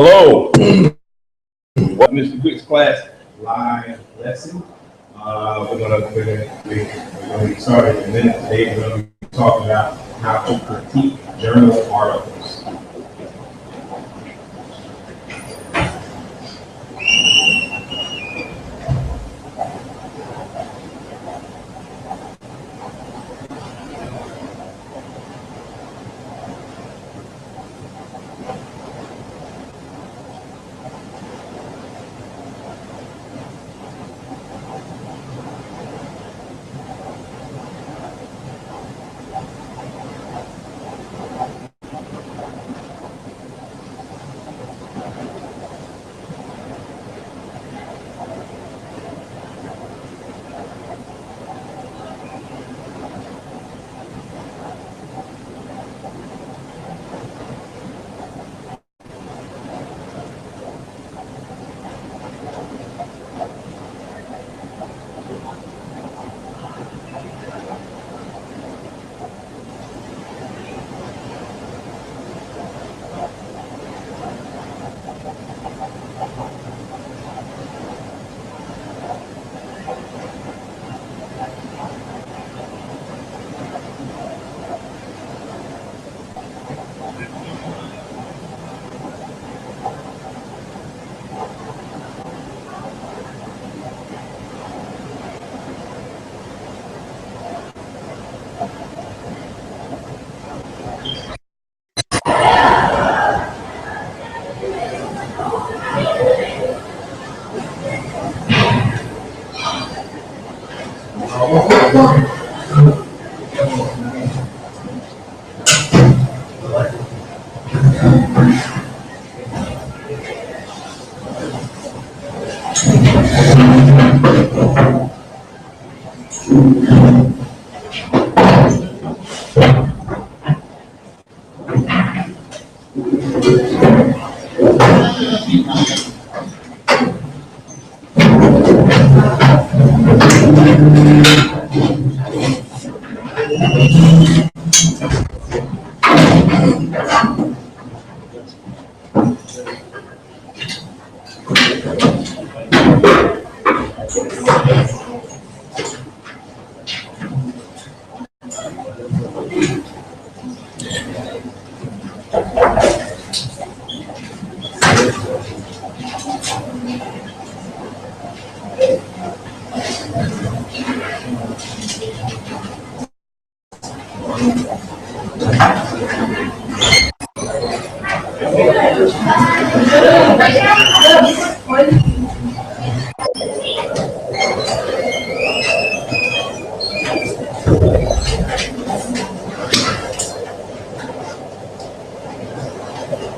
Hello. Welcome to Mr. Quick's class live lesson. We're gonna get started in a minute. Today we're gonna be talking about how to critique journal articles.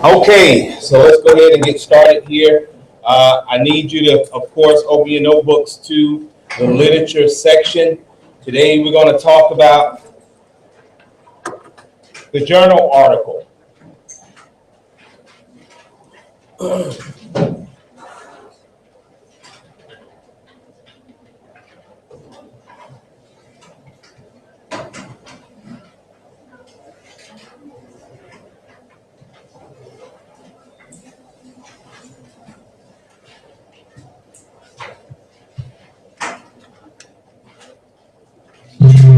Okay, so let's go ahead and get started here. I need you to, of course, open your notebooks to the literature section. Today we're going to talk about the journal article.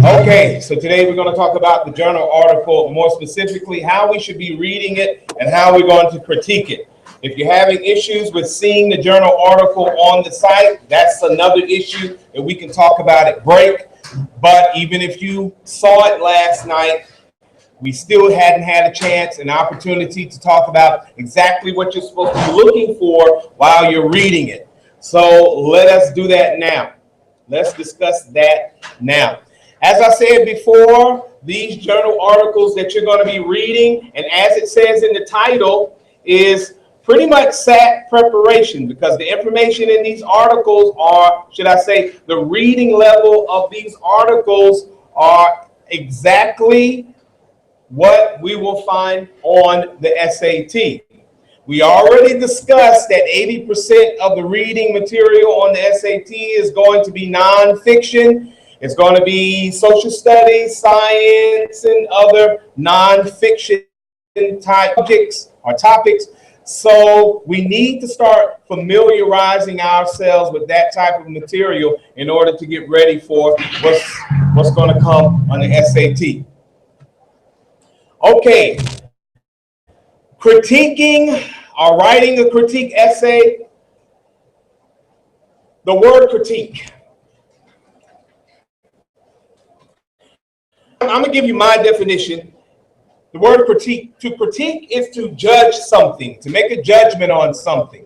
Okay, so today we're going to talk about the journal article, more specifically how we should be reading it and how we're going to critique it. If you're having issues with seeing the journal article on the site, that's another issue that we can talk about at break. But even if you saw it last night, we still hadn't had a chance, an opportunity to talk about exactly what you're supposed to be looking for while you're reading it. So let us do that now. Let's discuss that now. As I said before, these journal articles that you're going to be reading, and as it says in the title, is pretty much SAT preparation, because the information in these articles are, should I say, the reading level of these articles are exactly what we will find on the SAT. We already discussed that 80% of the reading material on the SAT is going to be nonfiction. It's going to be social studies, science, and other nonfiction type subjects or topics. So we need to start familiarizing ourselves with that type of material in order to get ready for what's going to come on the SAT. Okay, critiquing or writing a critique essay. The word critique. I'm going to give you my definition. The word critique, to critique is to judge something, to make a judgment on something,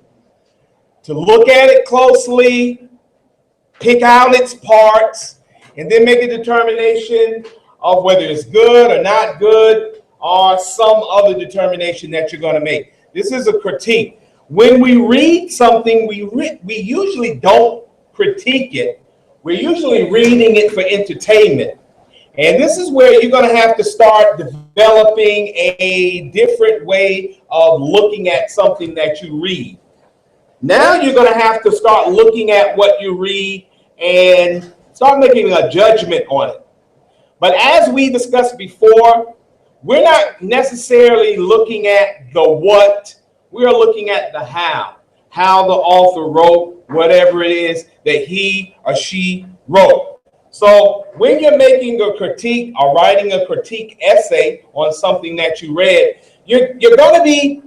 to look at it closely, pick out its parts, and then make a determination of whether it's good or not good, or some other determination that you're going to make. This is a critique. When we read something, we usually don't critique it. We're usually reading it for entertainment. And this is where you're going to have to start developing a different way of looking at something that you read. Now you're going to have to start looking at what you read and start making a judgment on it. But as we discussed before, we're not necessarily looking at the what, we're looking at the how the author wrote whatever it is that he or she wrote. So when you're making a critique or writing a critique essay on something that you read, you're going to be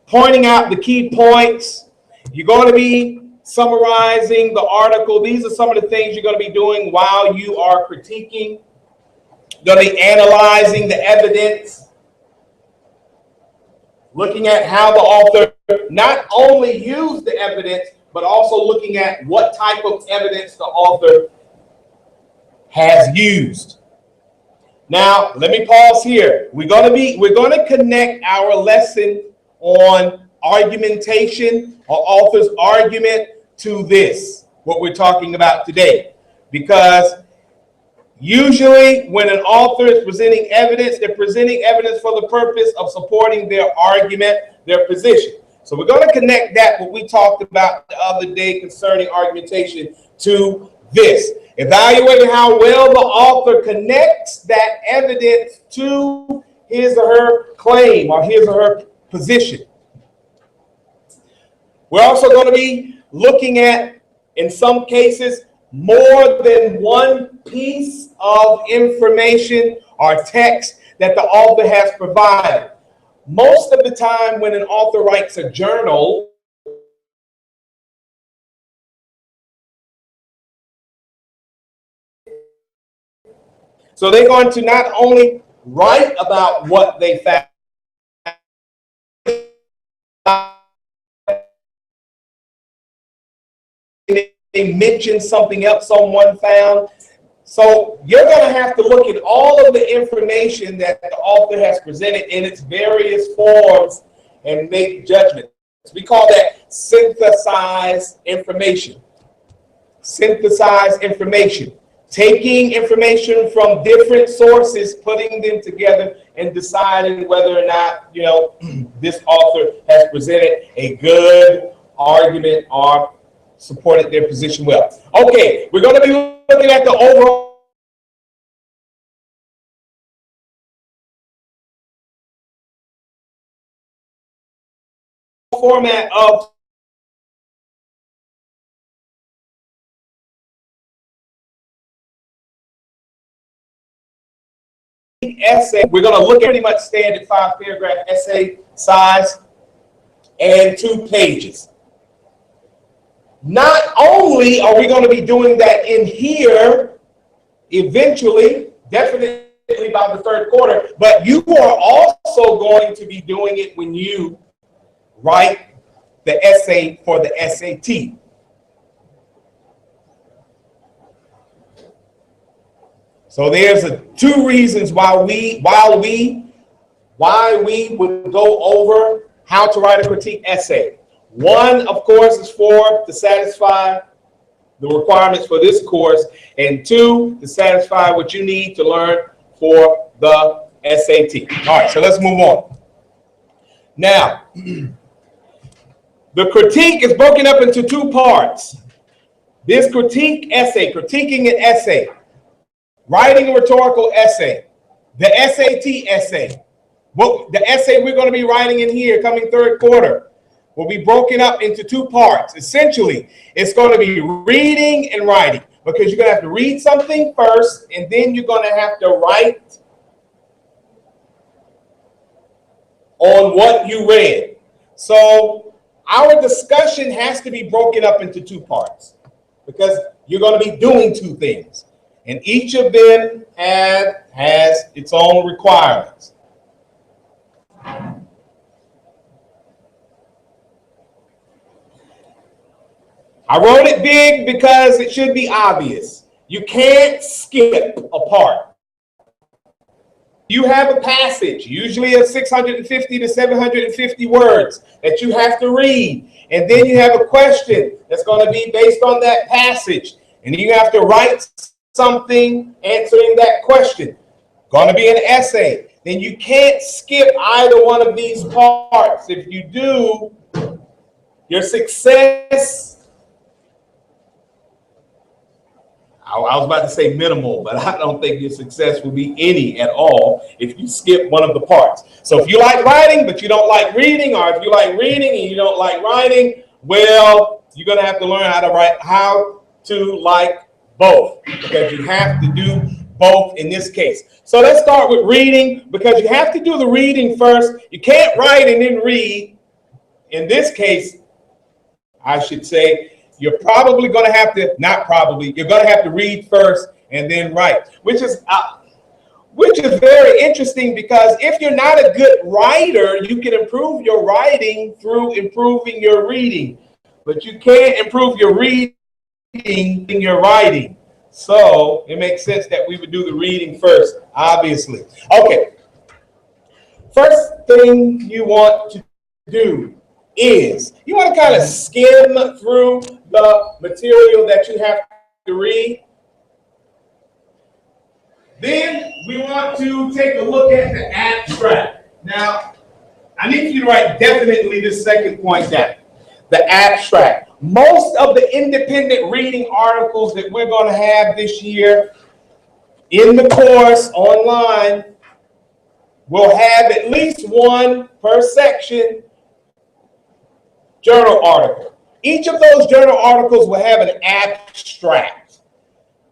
pointing out the key points. You're going to be summarizing the article. These are some of the things you're going to be doing while you are critiquing. You're going to be analyzing the evidence, looking at how the author not only used the evidence, but also looking at what type of evidence the author has used. Now, let me pause here. We're going to connect our lesson on argumentation or author's argument to this, what we're talking about today. Because usually when an author is presenting evidence, they're presenting evidence for the purpose of supporting their argument, their position. So we're going to connect that, what we talked about the other day concerning argumentation, to this. Evaluating how well the author connects that evidence to his or her claim or his or her position. We're also going to be looking at, in some cases, more than one piece of information or text that the author has provided. Most of the time when an author writes a journal, so they're going to not only write about what they found, they mention something else someone found. So you're going to have to look at all of the information that the author has presented in its various forms and make judgments. We call that synthesized information. Synthesized information. Taking information from different sources, putting them together, and deciding whether or not, this author has presented a good argument or supported their position well. Okay, we're going to be looking at the overall format of essay. We're going to look at pretty much standard 5-paragraph essay size and 2 pages. Not only are we going to be doing that in here, eventually, definitely by the 3rd quarter, but you are also going to be doing it when you write the essay for the SAT. So there's 2 reasons why we would go over how to write a critique essay. One, of course, is to satisfy the requirements for this course, and 2, to satisfy what you need to learn for the SAT. All right, so let's move on. Now, the critique is broken up into 2 parts. This critique essay, critiquing an essay, writing a rhetorical essay, the SAT essay. Well, the essay we're going to be writing in here coming third quarter will be broken up into two parts. Essentially, it's going to be reading and writing, because you're going to have to read something first, and then you're going to have to write on what you read. So our discussion has to be broken up into two parts, because you're going to be doing two things, and each of them has its own requirements. I wrote it big because it should be obvious. You can't skip a part. You have a passage, usually of 650 to 750 words, that you have to read. And then you have a question that's going to be based on that passage. And you have to write something answering that question. Going to be an essay. Then you can't skip either one of these parts. If you do, your success, I was about to say minimal, but I don't think your success will be any at all if you skip one of the parts. So if you like writing, but you don't like reading, or if you like reading and you don't like writing, well, you're going to have to learn how to like both, because you have to do both in this case. So let's start with reading, because you have to do the reading first. You can't write and then read. In this case, I should say, you're probably going to have to, not probably, you're going to have to read first and then write, which is very interesting, because if you're not a good writer, you can improve your writing through improving your reading, but you can't improve your reading in your writing. So it makes sense that we would do the reading first, obviously. Okay. First thing you want to do is you want to kind of skim through the material that you have to read. Then we want to take a look at the abstract. Now, I need you to write definitely this second point down. The abstract. Most of the independent reading articles that we're going to have this year in the course online will have at least one per section journal article. Each of those journal articles will have an abstract.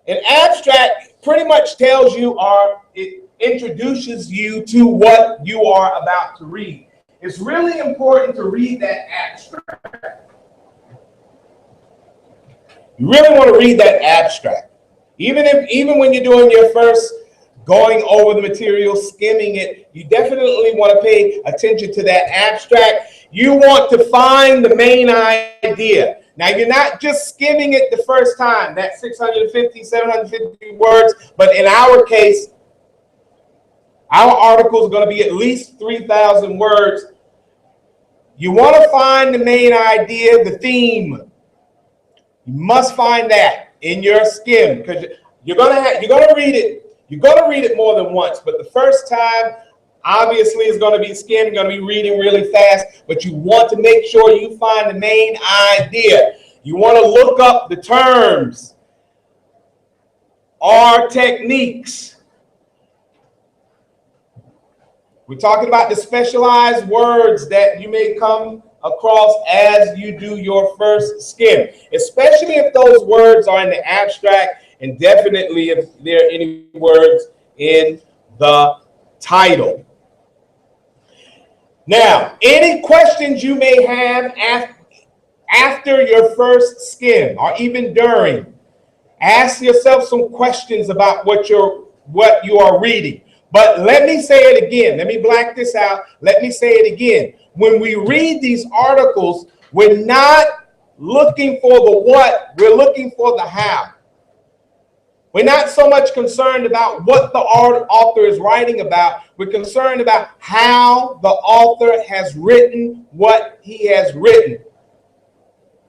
An abstract pretty much tells you, or it introduces you to what you are about to read. It's really important to read that abstract. You really want to read that abstract. Even when you're doing your first going over the material, skimming it, you definitely want to pay attention to that abstract. You want to find the main idea. Now, you're not just skimming it the first time, that 650, 750 words, but in our case, our article is going to be at least 3,000 words. You want to find the main idea, the theme. You must find that in your skim, because you're going to read it. You're going to read it more than once, but the first time, obviously, it's going to be skimming, going to be reading really fast, but you want to make sure you find the main idea. You want to look up the terms or techniques. We're talking about the specialized words that you may come across as you do your first skim, especially if those words are in the abstract, and definitely if there are any words in the title. Now, any questions you may have after your first skim, or even during, ask yourself some questions about what you are reading. But let me say it again. Let me black this out. Let me say it again. When we read these articles, we're not looking for the what, we're looking for the how. We're not so much concerned about what the author is writing about. We're concerned about how the author has written what he has written.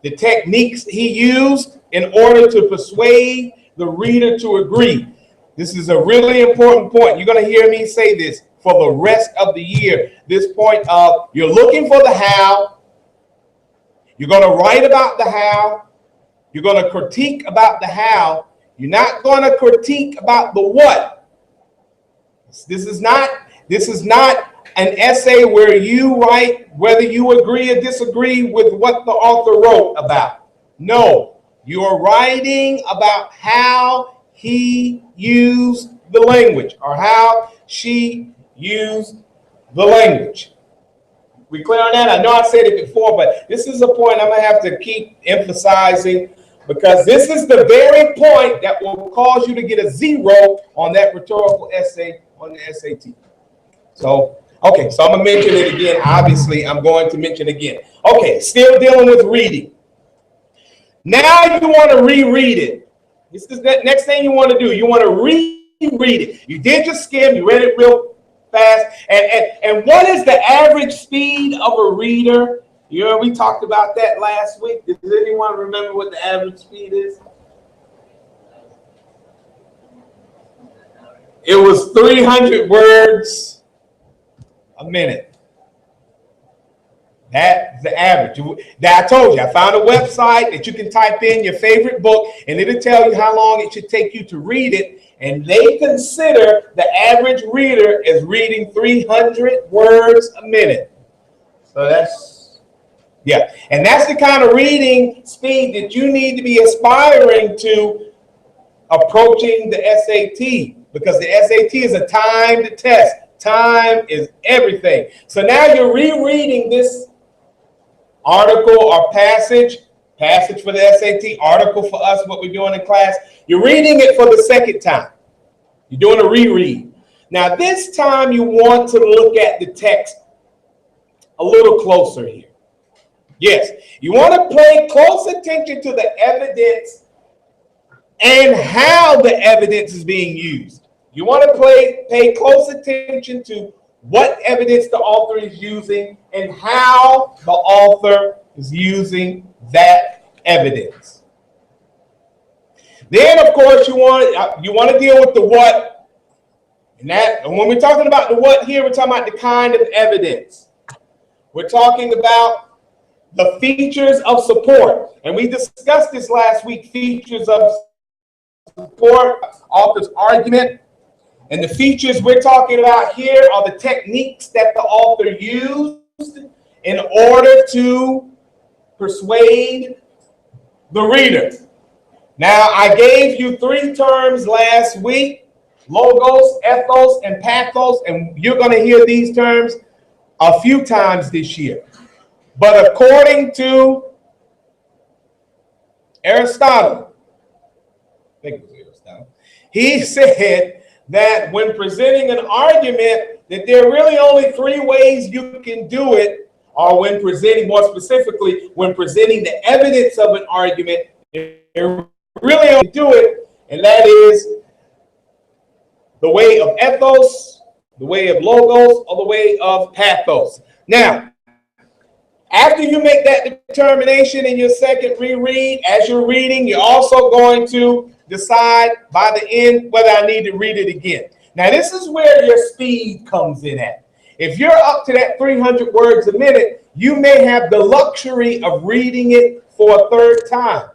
The techniques he used in order to persuade the reader to agree. This is a really important point. You're going to hear me say this for the rest of the year. This point of you're looking for the how. You're going to write about the how. You're going to critique about the how. You're not going to critique about the what. This is not an essay where you write whether you agree or disagree with what the author wrote about. No, you're writing about how he used the language or how she used the language. We clear on that? I know I said it before, but this is a point I'm going to have to keep emphasizing because this is the very point that will cause you to get a 0 on that rhetorical essay on the SAT. So, okay, so I'm going to mention it again. Obviously, I'm going to mention it again. Okay, still dealing with reading. Now you want to reread it. This is the next thing you want to do. You want to reread it. You did your skim. You read it real fast. And what is the average speed of a reader? You know, we talked about that last week. Does anyone remember what the average speed is? It was 300 words a minute. That's the average. That I told you, I found a website that you can type in your favorite book and it'll tell you how long it should take you to read it. And they consider the average reader as reading 300 words a minute. So that's, yeah. And that's the kind of reading speed that you need to be aspiring to approaching the SAT, because the SAT is a timed test. Time is everything. So now you're rereading this article or passage for the SAT, article for us, what we're doing in class. You're reading it for the second time. You're doing a reread. Now, this time you want to look at the text a little closer here. Yes, you want to pay close attention to the evidence and how the evidence is being used. You want to pay close attention to what evidence the author is using and how the author is using that evidence. Then, of course, you want to deal with the what. And when we're talking about the what here, we're talking about the kind of evidence. We're talking about the features of support. And we discussed this last week, features of support, author's argument. And the features we're talking about here are the techniques that the author used in order to persuade the reader. Now, I gave you 3 terms last week: logos, ethos, and pathos. And you're going to hear these terms a few times this year. But according to Aristotle, I think it was Aristotle, he said that when presenting an argument, that there are really only 3 ways you can do it, or when presenting, more specifically, when presenting the evidence of an argument, there really only do it, and that is the way of ethos, the way of logos, or the way of pathos. Now, after you make that determination in your second reread, as you're reading, you're also going to decide by the end whether I need to read it again. Now, this is where your speed comes in at. If you're up to that 300 words a minute, you may have the luxury of reading it for a third time.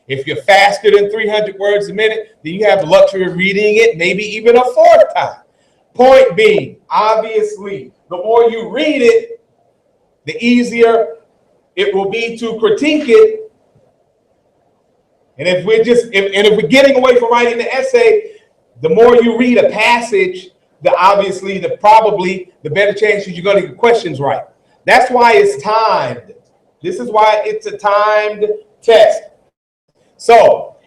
If you're faster than 300 words a minute, then you have the luxury of reading it maybe even a 4th time. Point being, obviously, the more you read it, the easier it will be to critique it. And if we're getting away from writing the essay, the more you read a passage, probably the better chances you're going to get questions right. That's why it's timed. This is why it's a timed test. So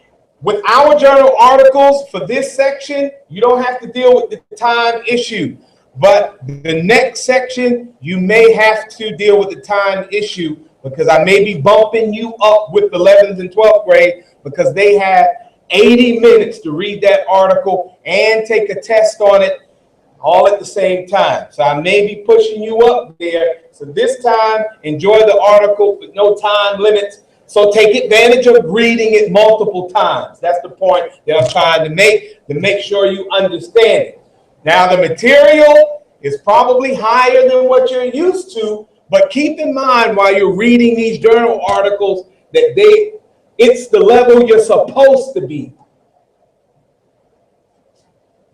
with our journal articles for this section, you don't have to deal with the time issue. But the next section, you may have to deal with the time issue, because I may be bumping you up with the 11th and 12th grade, because they have 80 minutes to read that article and take a test on it all at the same time. So I may be pushing you up there. So this time, enjoy the article with no time limits. So take advantage of reading it multiple times. That's the point that I'm trying to make sure you understand it. Now, the material is probably higher than what you're used to, but keep in mind while you're reading these journal articles that it's the level you're supposed to be.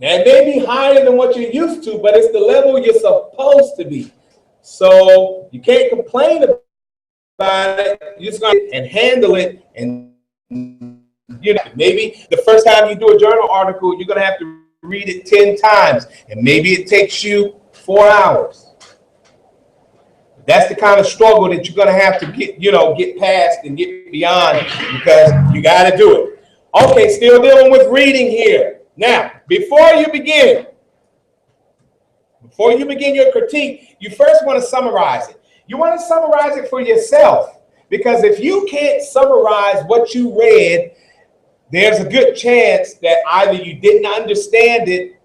Now, it may be higher than what you're used to, but it's the level you're supposed to be. So you can't complain about it. You're just going to handle it. And maybe the first time you do a journal article, you're going to have to read it 10 times. And maybe it takes you 4 hours. That's the kind of struggle that you're going to have to get past and get beyond, because you got to do it. Okay, still dealing with reading here. Now, before you begin your critique, you first want to summarize it. You want to summarize it for yourself, because if you can't summarize what you read, there's a good chance that either you didn't understand it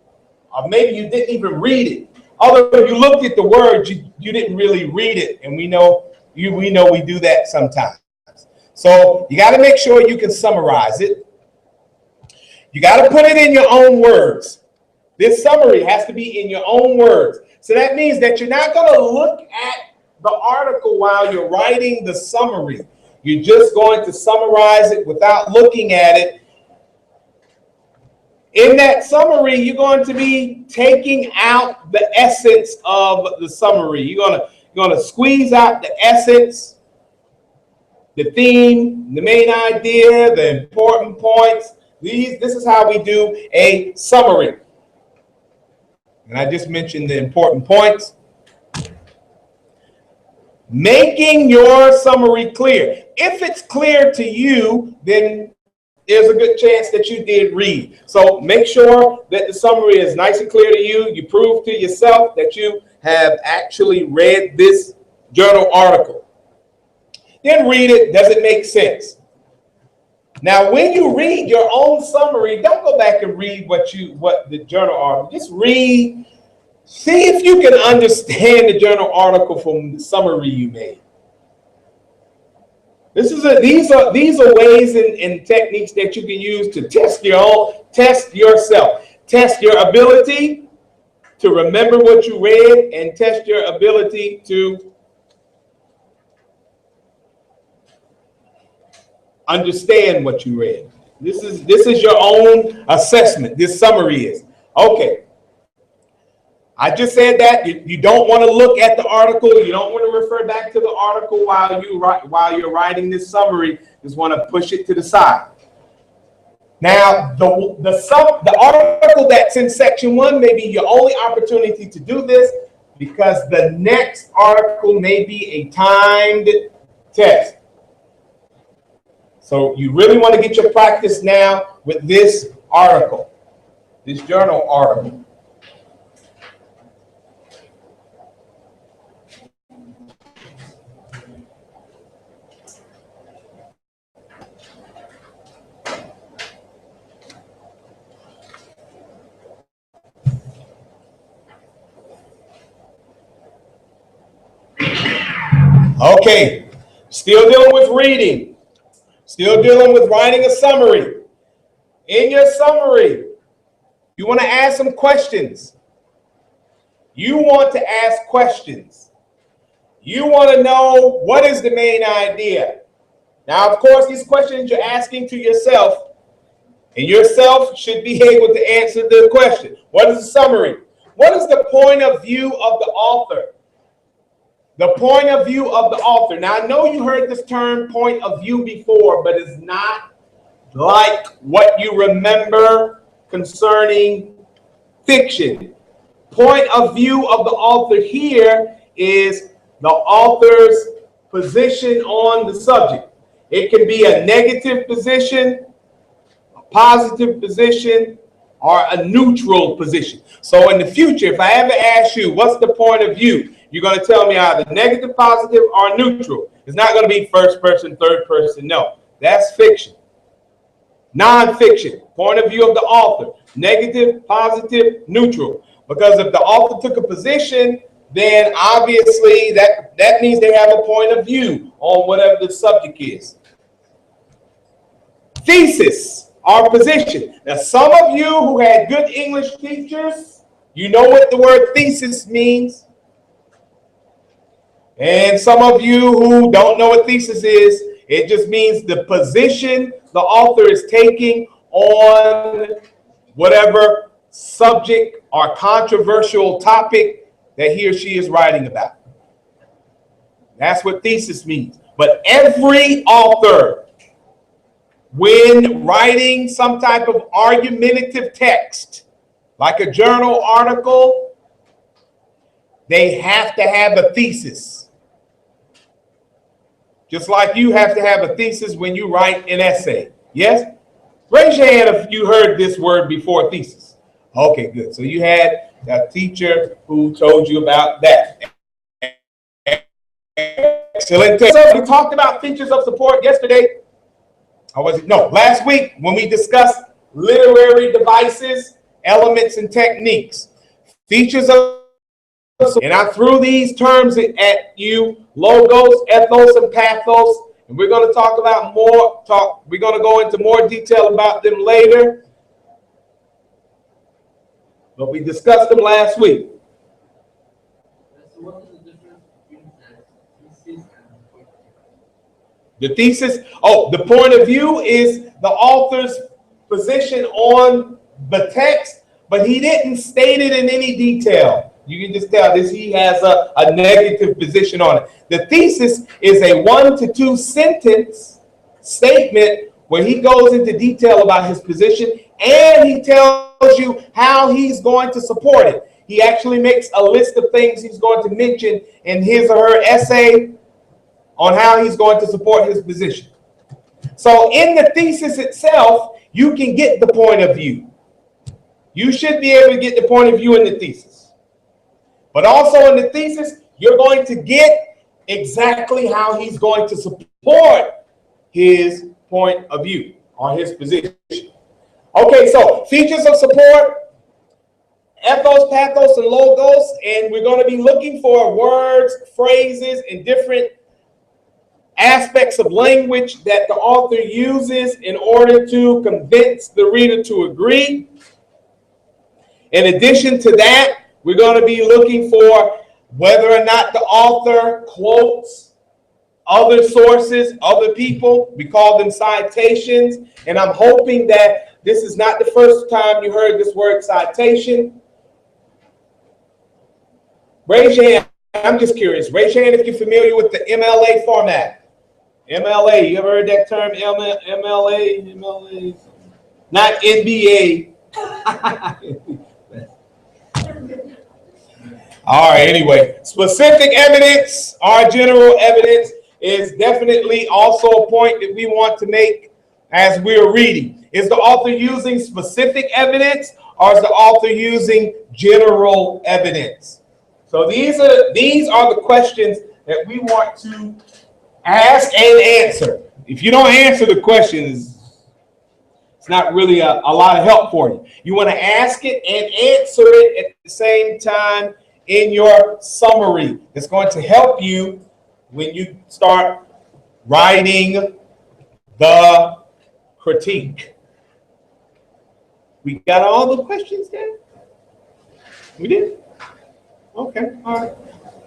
or maybe you didn't even read it. Although you looked at the words, you didn't really read it, and we know we do that sometimes. So you got to make sure you can summarize it. You got to put it in your own words. This summary has to be in your own words. So that means that you're not going to look at the article while you're writing the summary. You're just going to summarize it without looking at it. In that summary, you're going to be taking out the essence of the summary. You're going to squeeze out the essence, the theme, the main idea, the important points. This is how we do a summary. And I just mentioned the important points. Making your summary clear. If it's clear to you, then there's a good chance that you did read. So make sure that the summary is nice and clear to you. You prove to yourself that you have actually read this journal article. Then read it. Does it make sense? Now, when you read your own summary, don't go back and read what the journal article. Just read. See if you can understand the journal article from the summary you made. These are ways and techniques that you can use to test yourself, test your ability to remember what you read, and test your ability to understand what you read. This is your own assessment. This summary is okay. I just said that you don't want to look at the article. You don't want to refer back to the article while you're writing this summary. Just want to push it to the side. Now, the article that's in section 1 may be your only opportunity to do this, because the next article may be a timed test. So you really want to get your practice now with this article, this journal article. Okay, still dealing with reading, still dealing with writing a summary. In your summary, you want to ask some questions. You want to ask questions. You want to know, what is the main idea? Now, of course, these questions you're asking to yourself, and yourself should be able to answer the question. What is the summary? What is the point of view of the author? The point of view of the author. Now, I know you heard this term point of view before, but it's not like what you remember concerning fiction. Point of view of the author here is the author's position on the subject. It can be a negative position, a positive position, or a neutral position. So in the future, if I ever ask you, what's the point of view? You're going to tell me either negative, positive, or neutral. It's not going to be first person, third person. No, that's fiction. Non-fiction, point of view of the author. Negative, positive, neutral. Because if the author took a position, then obviously that means they have a point of view on whatever the subject is. Thesis, our position. Now, some of you who had good English teachers, you know what the word thesis means. And some of you who don't know what thesis is, it just means the position the author is taking on whatever subject or controversial topic that he or she is writing about. That's what thesis means. But every author, when writing some type of argumentative text, like a journal article, they have to have a thesis. Just like you have to have a thesis when you write an essay. Yes? Raise your hand if you heard this word before, thesis. Okay, good. So you had a teacher who told you about that. Excellent. So we talked about features of support yesterday. Or was it? No, last week when we discussed literary devices, elements, and techniques. Features of, and I threw these terms at you: logos, ethos, and pathos. And we're going to talk about more. We're going to go into more detail about them later. But we discussed them last week. So what is the difference between thesis and point of view? The thesis, the point of view is the author's position on the text, but he didn't state it in any detail. You can just tell this, he has a negative position on it. The thesis is a 1 to 2 sentence statement where he goes into detail about his position and he tells you how he's going to support it. He actually makes a list of things he's going to mention in his or her essay on how he's going to support his position. So in the thesis itself, you can get the point of view. You should be able to get the point of view in the thesis. But also in the thesis, you're going to get exactly how he's going to support his point of view or his position. Okay, so features of support, ethos, pathos, and logos, and we're going to be looking for words, phrases, and different aspects of language that the author uses in order to convince the reader to agree. In addition to that, we're going to be looking for whether or not the author quotes other sources, other people. We call them citations. And I'm hoping that this is not the first time you heard this word citation. Raise your hand. I'm just curious. Raise your hand if you're familiar with the MLA format. MLA, you ever heard that term? MLA? Not NBA. All right, anyway, specific evidence or general evidence is definitely also a point that we want to make as we're reading. Is the author using specific evidence or is the author using general evidence? So these are the questions that we want to ask and answer. If you don't answer the questions, it's not really a lot of help for you. You want to ask it and answer it at the same time in your summary. It's going to help you when you start writing the critique. We got all the questions there? We did? Okay, all right.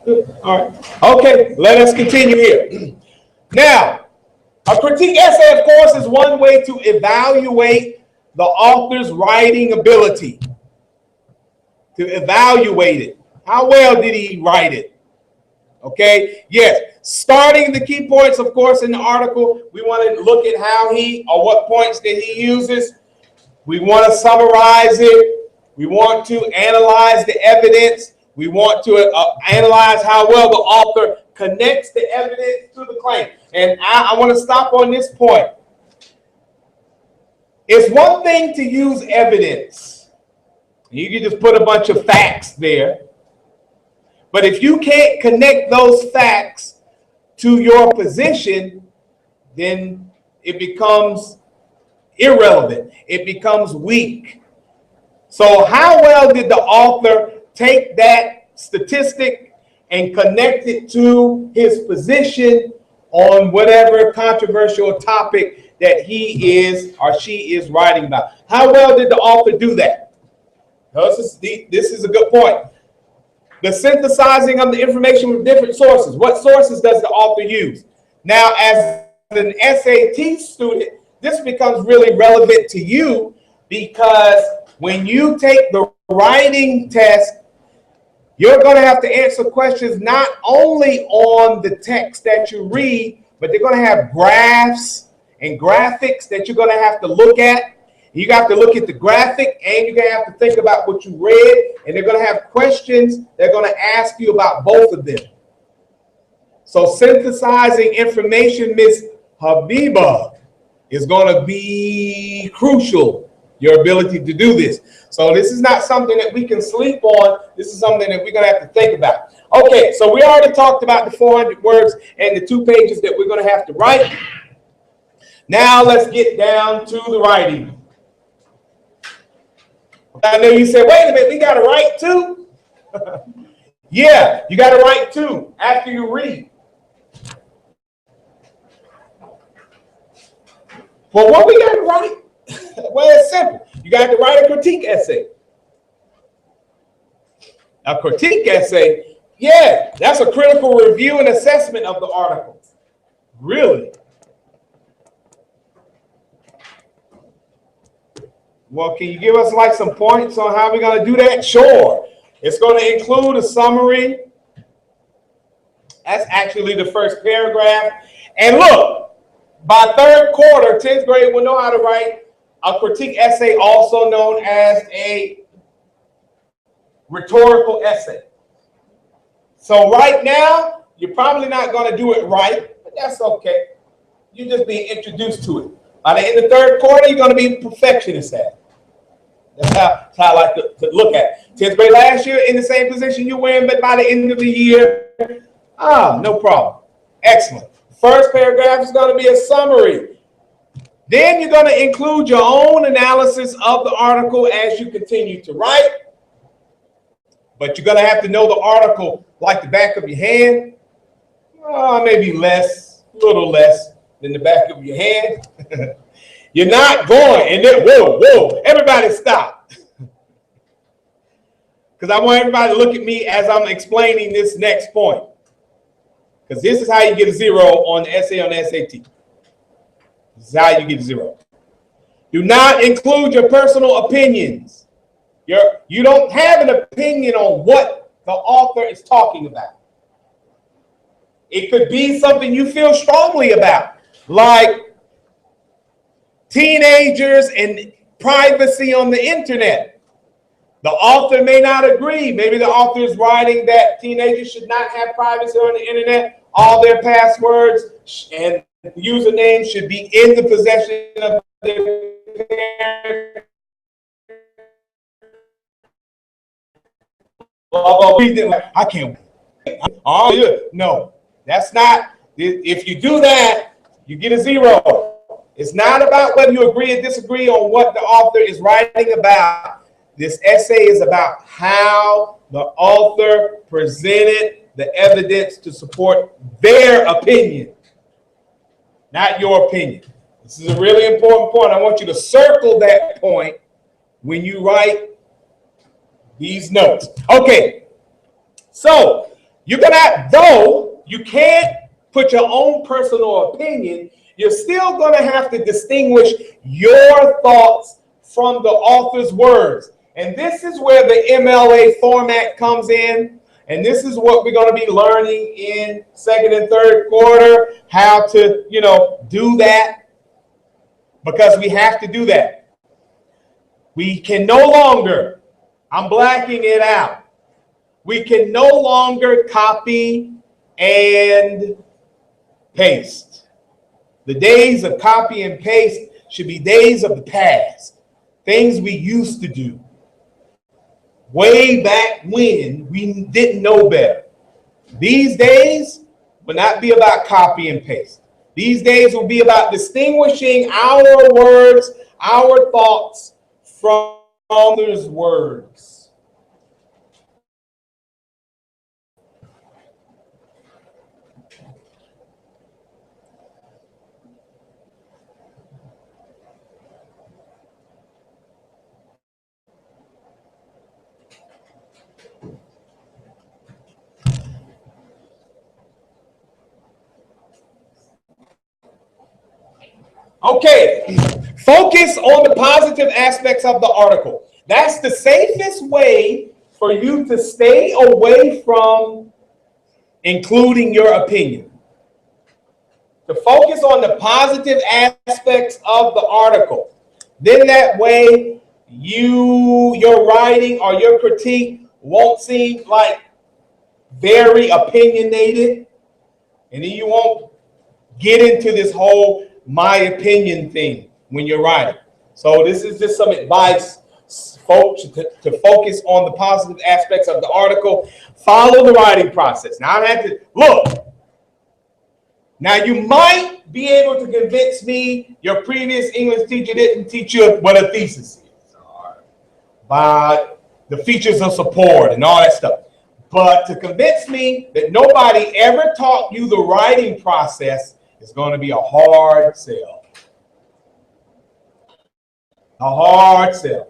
Good. All right. Okay, let us continue here. Now, a critique essay, of course, is one way to evaluate the author's writing ability. To evaluate it. How well did he write it? Okay, yes. Starting the key points, of course, in the article, we want to look at how he or what points that he uses. We want to summarize it. We want to analyze the evidence. We want to analyze how well the author connects the evidence to the claim. And I want to stop on this point. It's one thing to use evidence. You can just put a bunch of facts there. But if you can't connect those facts to your position, then it becomes irrelevant. It becomes weak. So how well did the author take that statistic and connect it to his position on whatever controversial topic that he is or she is writing about? How well did the author do that? This is a good point. The synthesizing of the information from different sources. What sources does the author use? Now, as an SAT student, this becomes really relevant to you because When you take the writing test, you're going to have to answer questions not only on the text that you read, but they're going to have graphs and graphics that you're going to have to look at. You got to look at the graphic, and you're going to have to think about what you read, and they're going to have questions they're going to ask you about both of them. So synthesizing information, Miss Habiba, is going to be crucial, your ability to do this. So this is not something that we can sleep on. This is something that we're going to have to think about. Okay, so we already talked about the 400 words and the 2 pages that we're going to have to write. Now let's get down to the writing. I know you said, wait a minute, we got to write too? Yeah, you got to write too after you read. Well, what we got to write? Well, it's simple. You got to write a critique essay. A critique essay, yeah, that's a critical review and assessment of the article. Really? Well, can you give us like some points on how we're going to do that? Sure. It's going to include a summary. That's actually the first paragraph. And look, by 3rd quarter, 10th grade will know how to write a critique essay, also known as a rhetorical essay. So right now, you're probably not going to do it right, but that's okay. You're just being introduced to it. By the end of 3rd quarter, you're going to be a perfectionist at it. That's how I like to look at it. 10th grade last year, in the same position you were in, but by the end of the year, no problem. Excellent. First paragraph is going to be a summary. Then you're going to include your own analysis of the article as you continue to write. But you're going to have to know the article like the back of your hand. Maybe less, a little less than the back of your hand. You're not going, and then, whoa, everybody stop. Because I want everybody to look at me as I'm explaining this next point. Because this is how you get a 0 on the essay on the SAT. This is how you get a 0. Do not include your personal opinions. You don't have an opinion on what the author is talking about. It could be something you feel strongly about, like teenagers and privacy on the internet. The author may not agree. Maybe the author is writing that teenagers should not have privacy on the internet. All their passwords and usernames should be in the possession of their parents. I can't. Oh, yeah. No, that's not. If you do that, you get a 0. It's not about whether you agree or disagree on what the author is writing about. This essay is about how the author presented the evidence to support their opinion, not your opinion. This is a really important point. I want you to circle that point when you write these notes. Okay, so you're gonna, though you can't put your own personal opinion, you're still gonna have to distinguish your thoughts from the author's words. And this is where the MLA format comes in. And this is what we're going to be learning in 2nd and 3rd quarter, how to, do that, because we have to do that. We can no longer, I'm blacking it out. We can no longer copy and paste. The days of copy and paste should be days of the past, things we used to do. Way back when we didn't know better. These days will not be about copy and paste. These days will be about distinguishing our words, our thoughts from others' words. Okay, focus on the positive aspects of the article. That's the safest way for you to stay away from including your opinion. To focus on the positive aspects of the article. Then that way your writing or your critique won't seem like very opinionated, and then you won't get into this whole my opinion thing when you're writing. So this is just some advice, folks, to focus on the positive aspects of the article. Follow the writing process. Now I had to look. Now you might be able to convince me your previous English teacher didn't teach you what a thesis is, by the features of support and all that stuff. But to convince me that nobody ever taught you the writing process is going to be a hard sell. A hard sell.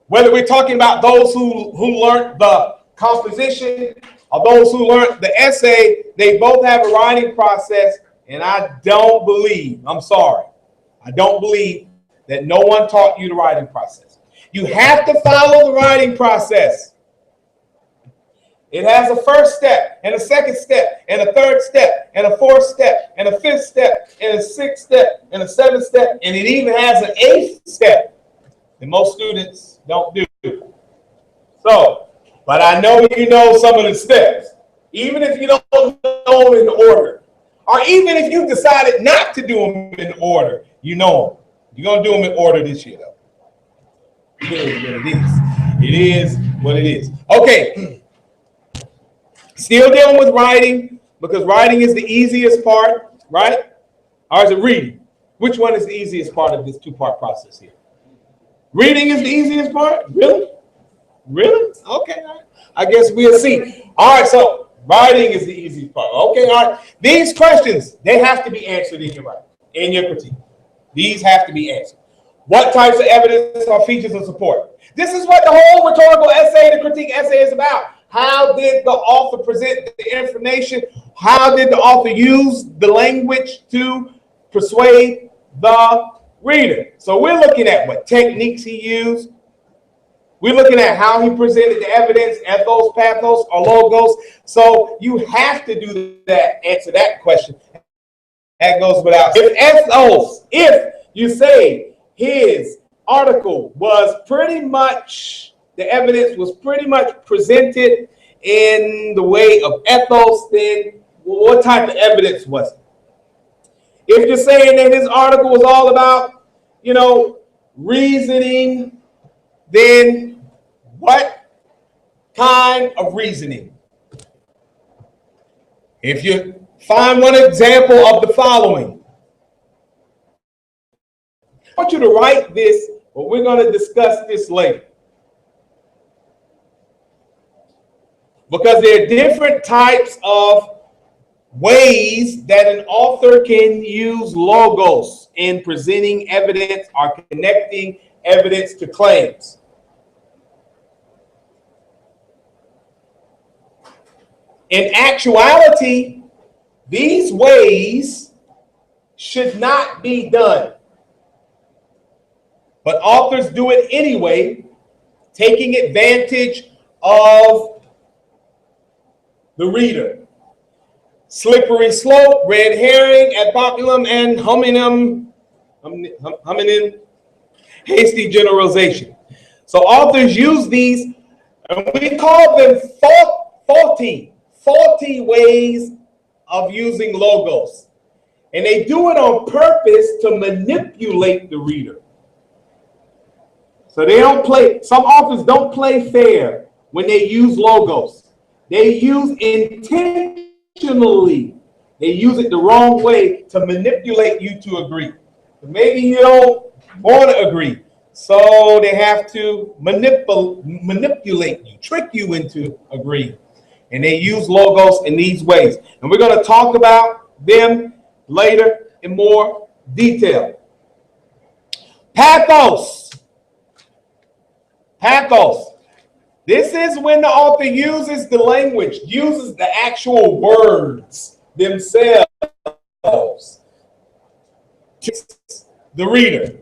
Whether we're talking about those who learned the composition or those who learned the essay, they both have a writing process, and I don't believe that no one taught you the writing process. You have to follow the writing process. It has a first step, and a second step, and a third step, and a fourth step, and a fifth step, and a sixth step, and a seventh step, and it even has an eighth step that most students don't do. So, but I know you know some of the steps, even if you don't know them in order, or even if you decided not to do them in order, you know them. You're going to do them in order this year, though. It is what it is. It is what it is. Okay. Still dealing with writing, because writing is the easiest part, right? Or is it reading? Which one is the easiest part of this two-part process here? Reading is the easiest part? Really? Really? Okay. I guess we'll see. All right, so writing is the easiest part. Okay, all right. These questions, they have to be answered in your writing, in your critique. These have to be answered. What types of evidence or features of support? This is what the whole rhetorical essay, the critique essay is about. How did the author present the information? How did the author use the language to persuade the reader? So we're looking at what techniques he used. We're looking at how he presented the evidence, ethos, pathos, or logos. So you have to do that, answer that question. That goes without. If you say his article was pretty much, the evidence was pretty much presented in the way of ethos, then what type of evidence was it? If you're saying that his article was all about, reasoning, then what kind of reasoning? If you find one example of the following, I want you to write this, but we're going to discuss this later. Because there are different types of ways that an author can use logos in presenting evidence or connecting evidence to claims. In actuality, these ways should not be done. But authors do it anyway, taking advantage of the reader. Slippery slope, red herring, ad populum, and hominem, hasty generalization. So authors use these, and we call them faulty ways of using logos. And they do it on purpose to manipulate the reader. So they don't play, some authors don't play fair when they use logos. They use intentionally, they use it the wrong way to manipulate you to agree. Maybe you don't want to agree, so they have to manipulate you, trick you into agreeing. And they use logos in these ways. And we're going to talk about them later in more detail. Pathos. Pathos. This is when the author uses the language, uses the actual words themselves to the reader.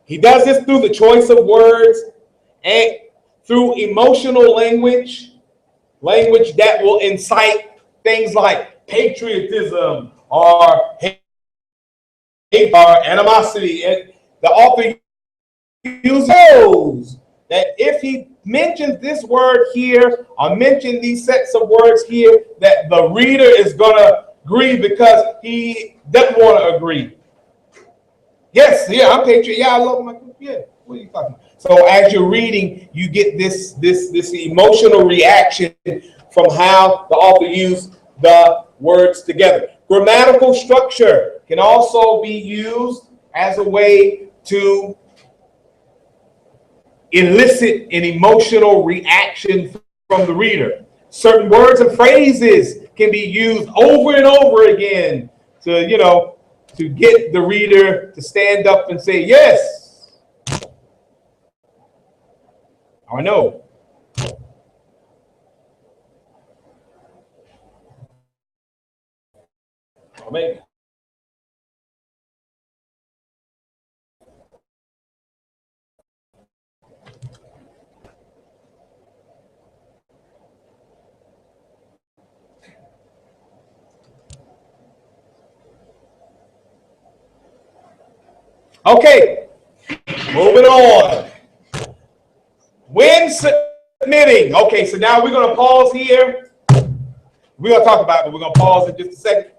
He does this through the choice of words and through emotional language, language that will incite things like patriotism or hate or animosity. And the author uses that if he mentions this word here or mentions these sets of words here, that the reader is going to agree because he doesn't want to agree. Yes, yeah, I'm patriot. Yeah, I love my country. Yeah, what are you talking about? So as you're reading, you get this emotional reaction from how the author used the words together. Grammatical structure can also be used as a way to elicit an emotional reaction from the reader. Certain words and phrases can be used over and over again to, to get the reader to stand up and say, yes, or no. Or maybe. Okay, moving on. When submitting, okay, so now we're going to pause here. We're going to talk about it, but we're going to pause in just a second.